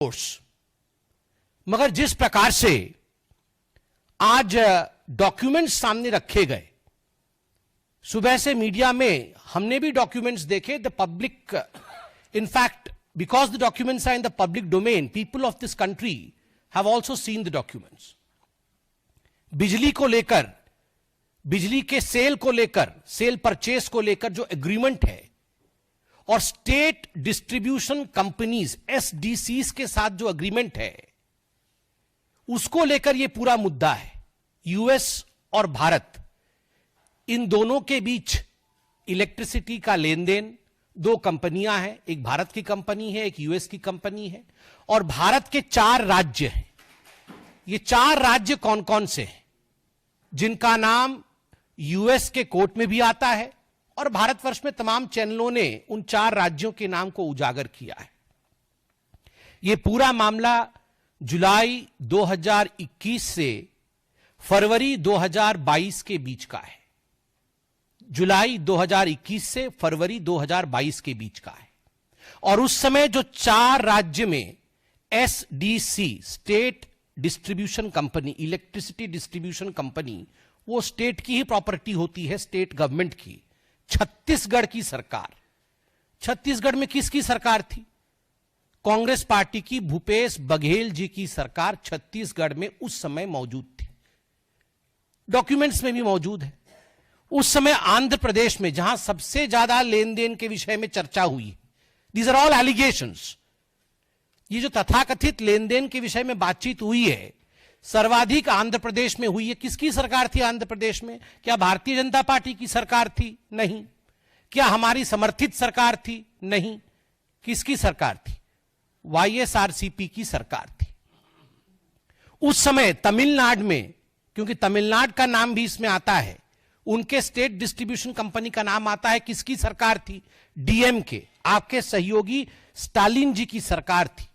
Course. मगर जिस प्रकार से आज डॉक्यूमेंट्स सामने रखे गए, सुबह से मीडिया में हमने भी डॉक्यूमेंट्स देखे। The public, in fact because the documents are in the public domain, people of this country have also seen the documents. बिजली को लेकर, बिजली के सेल को लेकर, सेल परचेस को लेकर जो एग्रीमेंट है और स्टेट डिस्ट्रीब्यूशन कंपनीज एसडीसीज के साथ जो एग्रीमेंट है, उसको लेकर यह पूरा मुद्दा है। यूएस और भारत, इन दोनों के बीच इलेक्ट्रिसिटी का लेन देन, दो कंपनियां हैं, एक भारत की कंपनी है, एक यूएस की कंपनी है, और भारत के 4 राज्य हैं। ये 4 राज्य कौन कौन से हैं, जिनका नाम यूएस के कोर्ट में भी आता है और भारतवर्ष में तमाम चैनलों ने उन 4 राज्यों के नाम को उजागर किया है। यह पूरा मामला जुलाई 2021 से फरवरी 2022 के बीच का है। जुलाई 2021 से फरवरी 2022 के बीच का है। और उस समय जो 4 राज्य में SDC, state distribution company, electricity distribution company, वो स्टेट की ही प्रॉपर्टी होती है, स्टेट गवर्नमेंट की। छत्तीसगढ़ की सरकार, छत्तीसगढ़ में किसकी सरकार थी? कांग्रेस पार्टी की, भूपेश बघेल जी की सरकार छत्तीसगढ़ में उस समय मौजूद थी। डॉक्यूमेंट्स में भी मौजूद है। उस समय आंध्र प्रदेश में, जहां सबसे ज्यादा लेन देन के विषय में चर्चा हुई, दीज आर ऑल एलिगेशंस, ये जो तथाकथित लेन देन के विषय में बातचीत हुई है, सर्वाधिक आंध्र प्रदेश में हुई है। किसकी सरकार थी आंध्र प्रदेश में? क्या भारतीय जनता पार्टी की सरकार थी? नहीं। क्या हमारी समर्थित सरकार थी? नहीं। किसकी सरकार थी? वाईएसआरसीपी की सरकार थी। उस समय तमिलनाडु में, क्योंकि तमिलनाडु का नाम भी इसमें आता है, उनके स्टेट डिस्ट्रीब्यूशन कंपनी का नाम आता है। किसकी सरकार थी? डीएमके, आपके सहयोगी स्टालिन जी की सरकार थी,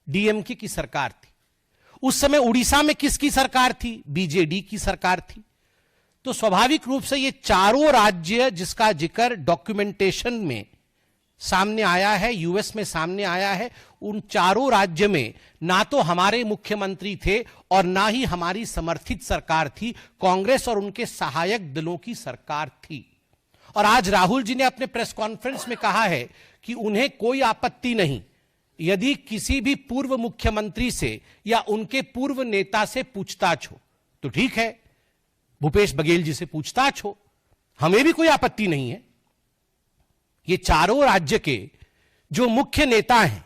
डीएमके की सरकार थी। उस समय उड़ीसा में किसकी सरकार थी? बीजेडी की सरकार थी। तो स्वाभाविक रूप से ये चारों राज्य जिसका जिक्र डॉक्यूमेंटेशन में सामने आया है, यूएस में सामने आया है, उन चारों राज्य में ना तो हमारे मुख्यमंत्री थे और ना ही हमारी समर्थित सरकार थी, कांग्रेस और उनके सहायक दलों की सरकार थी। और आज राहुल जी ने अपने प्रेस कॉन्फ्रेंस में कहा है कि उन्हें कोई आपत्ति नहीं यदि किसी भी पूर्व मुख्यमंत्री से या उनके पूर्व नेता से पूछताछ हो, तो ठीक है, भूपेश बघेल जी से पूछताछ हो, हमें भी कोई आपत्ति नहीं है। ये चारों राज्य के जो मुख्य नेता हैं,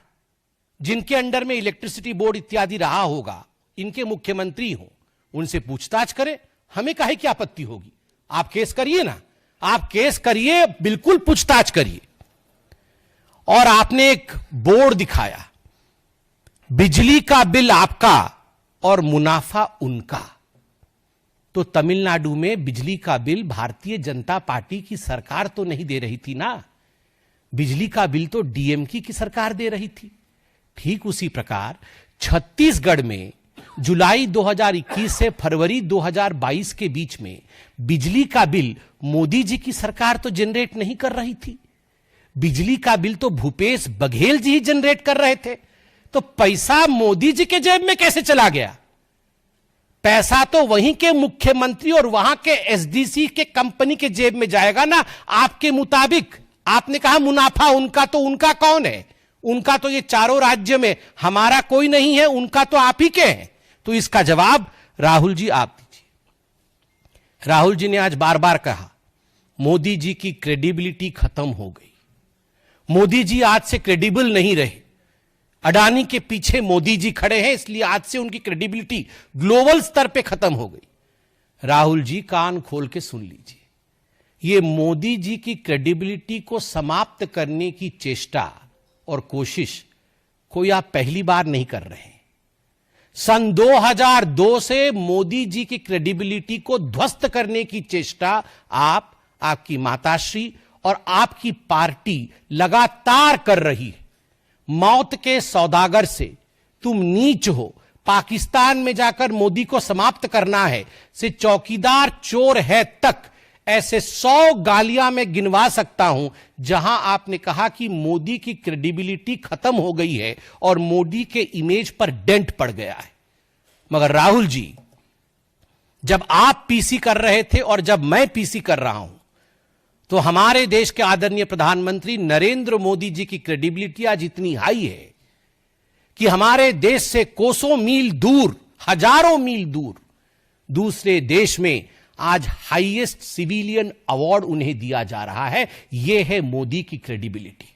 जिनके अंडर में इलेक्ट्रिसिटी बोर्ड इत्यादि रहा होगा, इनके मुख्यमंत्री हो, उनसे पूछताछ करें, हमें काहे की आपत्ति होगी? आप केस करिए ना, आप केस करिए, बिल्कुल पूछताछ करिए। और आपने एक बोर्ड दिखाया, बिजली का बिल आपका और मुनाफा उनका। तो तमिलनाडु में बिजली का बिल भारतीय जनता पार्टी की सरकार तो नहीं दे रही थी ना, बिजली का बिल तो डीएमके की सरकार दे रही थी। ठीक उसी प्रकार छत्तीसगढ़ में जुलाई 2021 से फरवरी 2022 के बीच में बिजली का बिल मोदी जी की सरकार तो जनरेट नहीं कर रही थी, बिजली का बिल तो भूपेश बघेल जी ही जनरेट कर रहे थे। तो पैसा मोदी जी के जेब में कैसे चला गया? पैसा तो वहीं के मुख्यमंत्री और वहां के एसडीसी के कंपनी के जेब में जाएगा ना। आपके मुताबिक आपने कहा मुनाफा उनका, तो उनका कौन है? उनका तो ये चारों राज्य में, हमारा कोई नहीं है, उनका तो आप ही के हैं। तो इसका जवाब राहुल जी आप दीजिए। राहुल जी ने आज बार बार कहा मोदी जी की क्रेडिबिलिटी खत्म हो गई, मोदी जी आज से क्रेडिबल नहीं रहे, अडानी के पीछे मोदी जी खड़े हैं, इसलिए आज से उनकी क्रेडिबिलिटी ग्लोबल स्तर पे खत्म हो गई। राहुल जी कान खोल के सुन लीजिए, ये मोदी जी की क्रेडिबिलिटी को समाप्त करने की चेष्टा और कोशिश कोई आप पहली बार नहीं कर रहे हैं। सन 2002 से मोदी जी की क्रेडिबिलिटी को ध्वस्त करने की चेष्टा आप, आपकी माताश्री और आपकी पार्टी लगातार कर रही है। मौत के सौदागर से तुम नीच हो, पाकिस्तान में जाकर मोदी को समाप्त करना है, से चौकीदार चोर है तक ऐसे 100 गालियां मैं गिनवा सकता हूं जहां आपने कहा कि मोदी की क्रेडिबिलिटी खत्म हो गई है और मोदी के इमेज पर डेंट पड़ गया है। मगर राहुल जी, जब आप पीसी कर रहे थे और जब मैं पीसी कर रहा हूं, तो हमारे देश के आदरणीय प्रधानमंत्री नरेंद्र मोदी जी की क्रेडिबिलिटी आज इतनी हाई है कि हमारे देश से कोसों मील दूर, हजारों मील दूर दूसरे देश में आज हाईएस्ट सिविलियन अवार्ड उन्हें दिया जा रहा है। यह है मोदी की क्रेडिबिलिटी।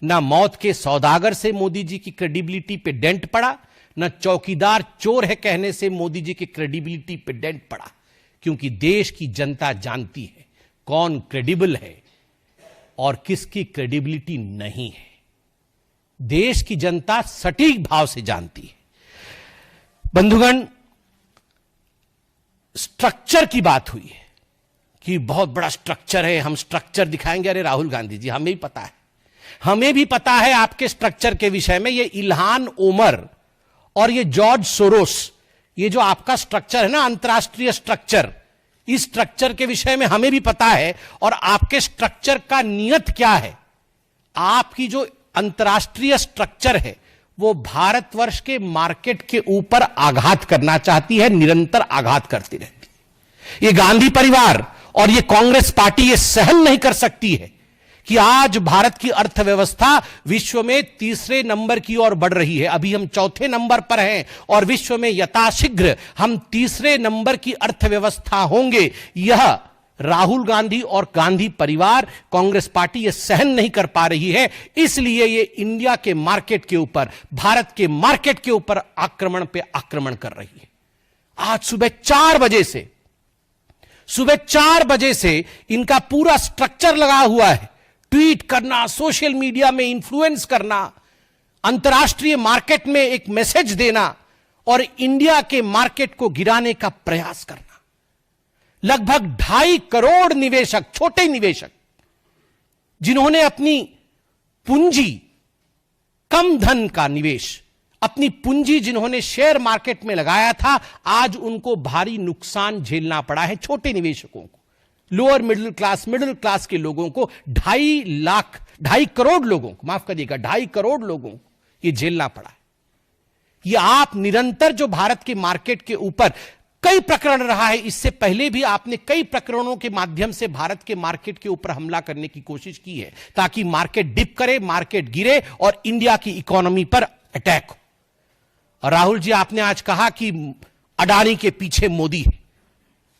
ना मौत के सौदागर से मोदी जी की क्रेडिबिलिटी पे डेंट पड़ा, न चौकीदार चोर है कहने से मोदी जी की क्रेडिबिलिटी पे डेंट पड़ा, क्योंकि देश की जनता जानती है कौन क्रेडिबल है और किसकी क्रेडिबिलिटी नहीं है। देश की जनता सटीक भाव से जानती है। बंधुगण, स्ट्रक्चर की बात हुई है कि बहुत बड़ा स्ट्रक्चर है, हम स्ट्रक्चर दिखाएंगे। अरे राहुल गांधी जी, हमें भी पता है, हमें भी पता है आपके स्ट्रक्चर के विषय में। ये इल्हान ओमर और ये जॉर्ज सोरोस, ये जो आपका स्ट्रक्चर है ना, अंतरराष्ट्रीय स्ट्रक्चर, इस स्ट्रक्चर के विषय में हमें भी पता है। और आपके स्ट्रक्चर का नियत क्या है? आपकी जो अंतरराष्ट्रीय स्ट्रक्चर है वो भारतवर्ष के मार्केट के ऊपर आघात करना चाहती है, निरंतर आघात करती रहती है। ये गांधी परिवार और ये कांग्रेस पार्टी ये सहन नहीं कर सकती है कि आज भारत की अर्थव्यवस्था विश्व में तीसरे नंबर की ओर बढ़ रही है। अभी हम चौथे नंबर पर हैं और विश्व में यथाशीघ्र हम तीसरे नंबर की अर्थव्यवस्था होंगे। यह राहुल गांधी और गांधी परिवार, कांग्रेस पार्टी ये सहन नहीं कर पा रही है। इसलिए ये इंडिया के मार्केट के ऊपर, भारत के मार्केट के ऊपर आक्रमण पे आक्रमण कर रही है। आज सुबह 4 बजे से इनका पूरा स्ट्रक्चर लगा हुआ है। ट्वीट करना, सोशल मीडिया में इन्फ्लुएंस करना, अंतर्राष्ट्रीय मार्केट में एक मैसेज देना और इंडिया के मार्केट को गिराने का प्रयास करना। लगभग 2.5 करोड़ निवेशक, छोटे निवेशक, जिन्होंने अपनी पूंजी, कम धन का निवेश, अपनी पूंजी जिन्होंने शेयर मार्केट में लगाया था, आज उनको भारी नुकसान झेलना पड़ा है। छोटे निवेशकों को, लोअर मिडिल क्लास के लोगों को, 2.5 करोड़ लोगों को, माफ करिएगा, 2.5 करोड़ लोगों को यह झेलना पड़ा है। यह आप निरंतर जो भारत के मार्केट के ऊपर कई प्रकरण रहा है, इससे पहले भी आपने कई प्रकरणों के माध्यम से भारत के मार्केट के ऊपर हमला करने की कोशिश की है, ताकि मार्केट डिप करे, मार्केट गिरे और इंडिया की इकोनॉमी पर अटैक हो। और राहुल जी, आपने आज कहा कि अडानी के पीछे मोदी है,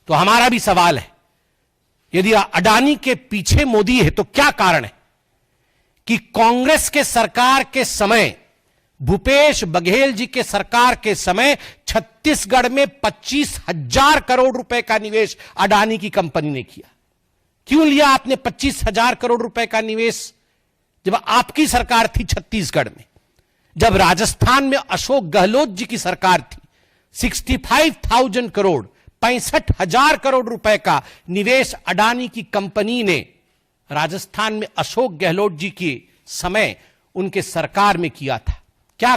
तो हमारा भी सवाल है, यदि अडानी के पीछे मोदी है तो क्या कारण है कि कांग्रेस के सरकार के समय, भूपेश बघेल जी के सरकार के समय छत्तीसगढ़ में 25,000 करोड़ रुपए का निवेश अडानी की कंपनी ने किया? क्यों लिया आपने 25,000 करोड़ रुपए का निवेश जब आपकी सरकार थी छत्तीसगढ़ में? जब राजस्थान में अशोक गहलोत जी की सरकार थी, 65,000 करोड़, 65,000 करोड़ रुपए का निवेश अडानी की कंपनी ने राजस्थान में अशोक गहलोत जी के समय उनके सरकार में किया था। क्या